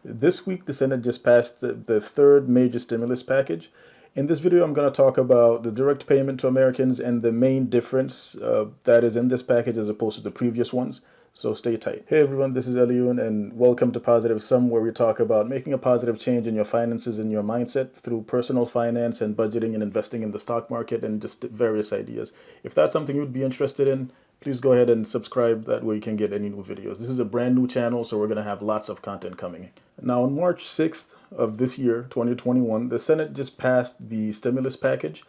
This week, the Senate just passed the third major stimulus package. In this video, I'm going to talk about the direct payment to Americans and the main difference that is in this package as opposed to the previous ones. So stay tight. Hey everyone, this is Eliun and welcome to Positive Sum, where we talk about making a positive change in your finances and your mindset through personal finance and budgeting and investing in the stock market and just various ideas. If that's something you'd be interested in, please go ahead and subscribe. That way you can get any new videos. This is a brand new channel, so we're going to have lots of content coming. Now, on March 6th of this year, 2021, the Senate just passed the stimulus package.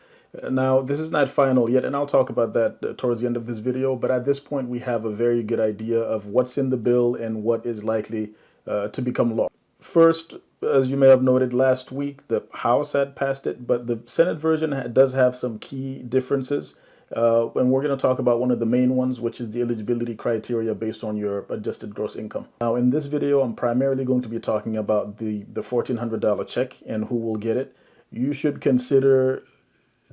Now, this is not final yet, and I'll talk about that towards the end of this video, but at this point, we have a very good idea of what's in the bill and what is likely to become law. First, as you may have noted last week, the House had passed it, but the Senate version does have some key differences. And we're going to talk about one of the main ones, which is the eligibility criteria based on your adjusted gross income. Now, in this video, I'm primarily going to be talking about the $1,400 check and who will get it. You should consider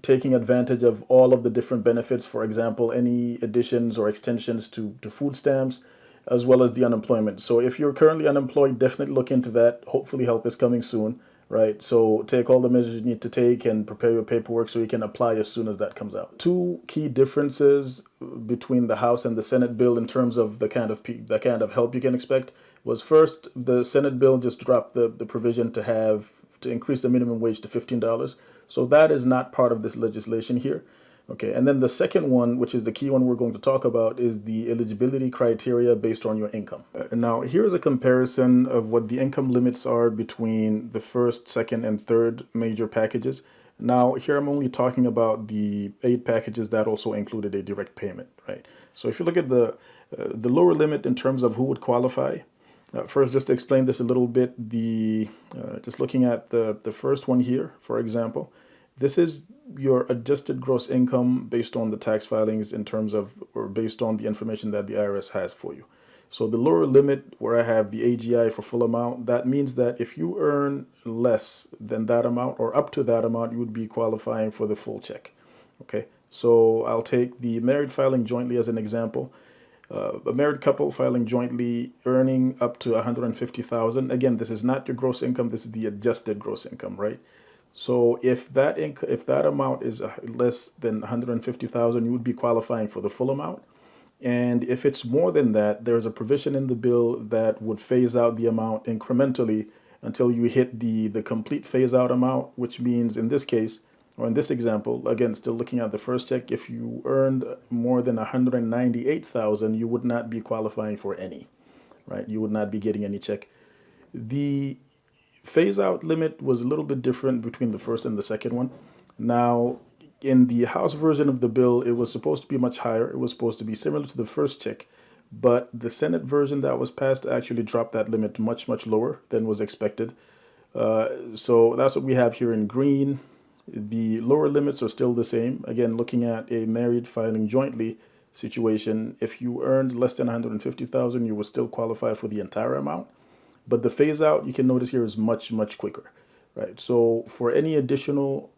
taking advantage of all of the different benefits, for example, any additions or extensions to food stamps, as well as the unemployment. So if you're currently unemployed, definitely look into that. Hopefully help is coming soon, right? So take all the measures you need to take and prepare your paperwork so you can apply as soon as that comes out. Two key differences between the House and the Senate bill in terms of the kind of help you can expect was, first, the Senate bill just dropped the provision to increase the minimum wage to $15. So that is not part of this legislation here. Okay, and then the second one, which is the key one we're going to talk about, is the eligibility criteria based on your income. Now, here's a comparison of what the income limits are between the first, second, and third major packages. Now, here I'm only talking about the 8 packages that also included a direct payment, right? So if you look at the lower limit in terms of who would qualify, first, just to explain this a little bit, just looking at the first one here, for example, this is your adjusted gross income based on the tax filings in terms of, or based on the information that the IRS has for you. So the lower limit, where I have the AGI for full amount, that means that if you earn less than that amount or up to that amount, you would be qualifying for the full check. Okay, so I'll take the married filing jointly as an example. A married couple filing jointly earning up to $150,000. Again, this is not your gross income. This is the adjusted gross income, right? So if that amount is less than $150,000, you would be qualifying for the full amount. And if it's more than that, there's a provision in the bill that would phase out the amount incrementally until you hit the complete phase out amount, which means in this case, or in this example, again, still looking at the first check, if you earned more than $198,000, you would not be qualifying for any, right? You would not be getting any check. The phase out limit was a little bit different between the first and the second one. Now, in the House version of the bill, it was supposed to be much higher. It was supposed to be similar to the first check, but the Senate version that was passed actually dropped that limit much, much lower than was expected. So that's what we have here in green. The lower limits are still the same. Again, looking at a married filing jointly situation, if you earned less than $150,000, you would still qualify for the entire amount. But the phase out, you can notice here, is much, much quicker, right? So for any additional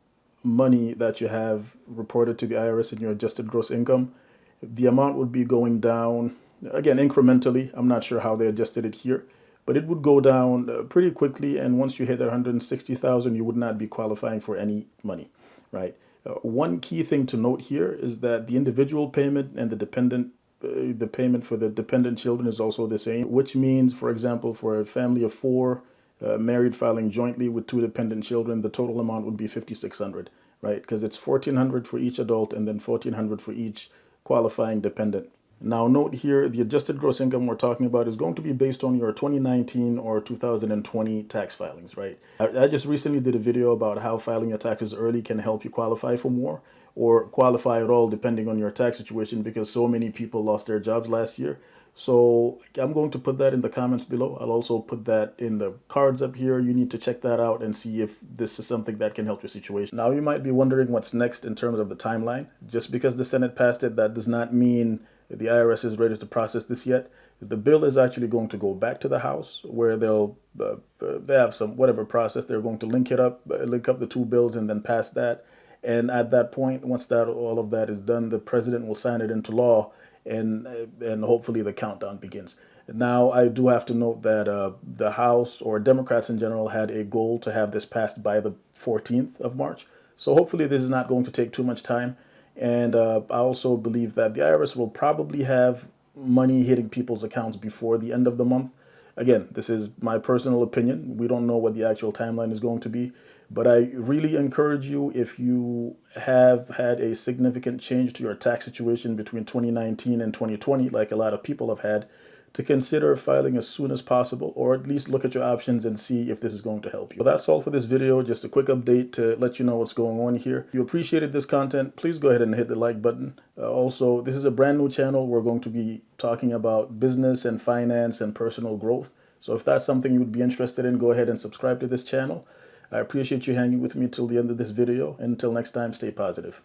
money that you have reported to the IRS in your adjusted gross income, the amount would be going down, again, incrementally. I'm not sure how they adjusted it here, but it would go down pretty quickly. And once you hit that $160,000, you would not be qualifying for any money, right? One key thing to note here is that the individual payment and the payment for the dependent children is also the same, which means, for example, for a family of 4 married filing jointly with 2 dependent children, the total amount would be $5,600, right? Because it's $1,400 for each adult and then $1,400 for each qualifying dependent. Now, note here, the adjusted gross income we're talking about is going to be based on your 2019 or 2020 tax filings, right? I just recently did a video about how filing your taxes early can help you qualify for more, or qualify at all depending on your tax situation, because so many people lost their jobs last year. So I'm going to put that in the comments below. I'll also put that in the cards up here. You need to check that out and see if this is something that can help your situation. Now, you might be wondering what's next in terms of the timeline. Just because the Senate passed it, that does not mean the IRS is ready to process this yet. The bill is actually going to go back to the House, where they have some whatever process. They're going to link up the 2 bills and then pass that. And at that point, once all of that is done, the president will sign it into law, and hopefully the countdown begins. Now, I do have to note that the House, or Democrats in general, had a goal to have this passed by the 14th of March. So hopefully this is not going to take too much time. And I also believe that the IRS will probably have money hitting people's accounts before the end of the month. Again, this is my personal opinion. We don't know what the actual timeline is going to be. But I really encourage you, if you have had a significant change to your tax situation between 2019 and 2020, like a lot of people have had, to consider filing as soon as possible, or at least look at your options and see if this is going to help you. Well, that's all for this video. Just a quick update to let you know what's going on here. If you appreciated this content, please go ahead and hit the like button. Also, this is a brand new channel. We're going to be talking about business and finance and personal growth. So if that's something you would be interested in, go ahead and subscribe to this channel. I appreciate you hanging with me till the end of this video. Until next time, stay positive.